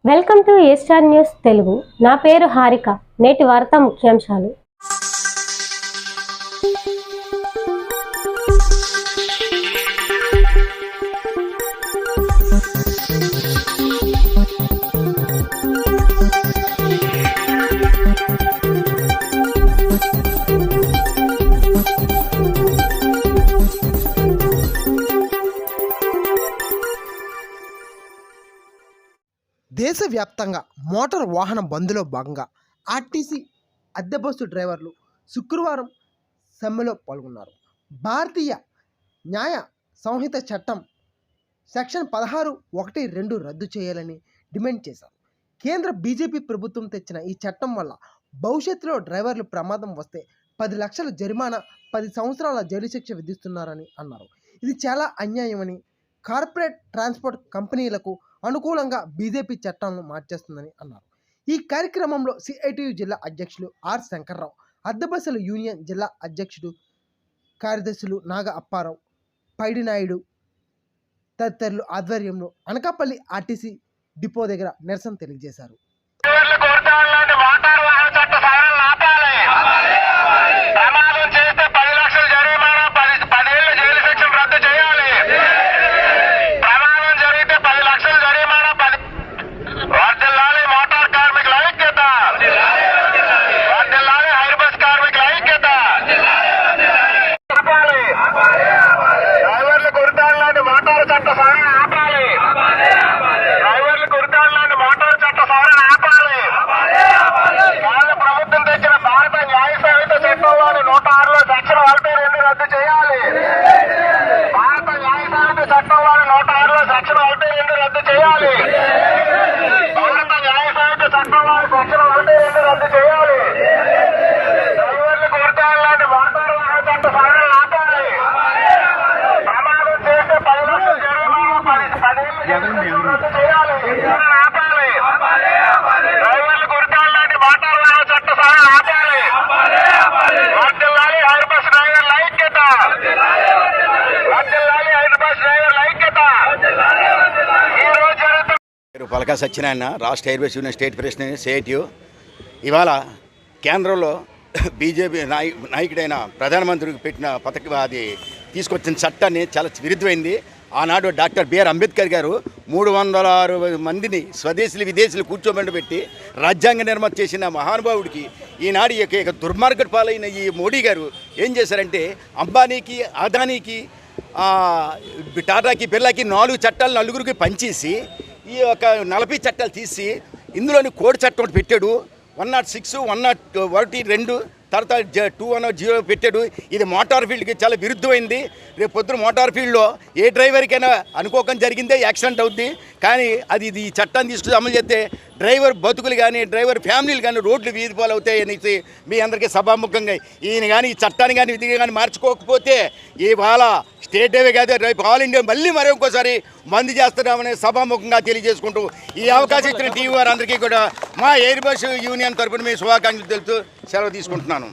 Welcome to A star news Telugu. నా పేరు హారిక. నేటి వార్తా ముఖ్యాంశాలు. దేశవ్యాప్తంగా మోటార్ వాహన బంద్లో భాగంగా ఆర్టీసీ అద్దె బస్సు డ్రైవర్లు శుక్రవారం సమ్మెలో పాల్గొన్నారు. భారతీయ న్యాయ సంహిత చట్టం సెక్షన్ 16(1)(2) రద్దు చేయాలని డిమాండ్ చేశారు. కేంద్ర బీజేపీ ప్రభుత్వం తెచ్చిన ఈ చట్టం వల్ల భవిష్యత్తులో డ్రైవర్లు ప్రమాదం వస్తే 10 లక్షల జరిమానా, 10 సంవత్సరాల జైలు శిక్ష విధిస్తున్నారని అన్నారు. ఇది చాలా అన్యాయమని, కార్పొరేట్ ట్రాన్స్పోర్ట్ కంపెనీలకు అనుకూలంగా బీజేపీ చట్టాలను మార్చేస్తుందని అన్నారు. ఈ కార్యక్రమంలో సిఐటియు జిల్లా అధ్యక్షులు ఆర్ శంకర్రావు, అద్దె బస్సుల యూనియన్ జిల్లా అధ్యక్షుడు కార్యదర్శులు నాగ అప్పారావు, పైడి నాయుడు తదితరుల ఆధ్వర్యంలో అనకాపల్లి ఆర్టీసీ డిపో దగ్గర నిరసన తెలియజేశారు. పలకా సత్యనారాయణ, రాష్ట్ర Airways union state president CITU. ఇవాళ కేంద్రంలో బీజేపీ నాయకుడైన ప్రధానమంత్రికి పెట్టిన అది తీసుకొచ్చిన చట్టాన్ని చాలా విరుద్ధమైంది. ఆనాడు డాక్టర్ బిఆర్ అంబేద్కర్ గారు 306 మందిని స్వదేశీయులు విదేశీయులు కూర్చోబెట్టి రాజ్యాంగ నిర్మాణం చేసిన మహానుభావుడికి ఈనాడు ఇక దుర్మార్గ పాలైన ఈ మోడీ గారు ఏం చేశారంటే అంబానీకి, అదానీకి, టాటాకి, బిర్లాకి 4 చట్టాలు నలుగురికి పంచేసి ఈ ఒక 40 చట్టాలు తీసి ఇందులోని కోడ్ చట్టం ఒకటి పెట్టాడు. 106, 101(2) తర్వాత 210 పెట్టాడు. ఇది మోటార్ ఫీల్డ్కి చాలా విరుద్ధమైంది. రేపు పొద్దున మోటార్ ఫీల్డ్లో ఏ డ్రైవర్కైనా అనుకోకుండా జరిగిందే యాక్సిడెంట్ అవుద్ది. కానీ ఈ చట్టాన్ని తీసుకుని అమలు చేస్తే డ్రైవర్ బతుకులు కానీ, డ్రైవర్ ఫ్యామిలీలు కానీ రోడ్లు వీధి పాలు అవుతాయి అనేసి మీ అందరికీ సభాముఖంగా ఈయన కానీ ఈ చట్టాన్ని కానీ విధిగా కానీ మార్చుకోకపోతే ఇవాళ స్టేట్ హైవే కాదు, రేపు ఆల్ ఇండియా మళ్ళీ ఇంకోసారి బంద్ చేస్తున్నామని సభాముఖంగా తెలియజేసుకుంటూ ఈ అవకాశం ఇచ్చిన టీవీ వారందరికీ కూడా మా ఎయిర్ బస్ యూనియన్ తరపున మీ శుభాకాంక్షలు తెలుస్తూ సెలవు తీసుకుంటున్నాను.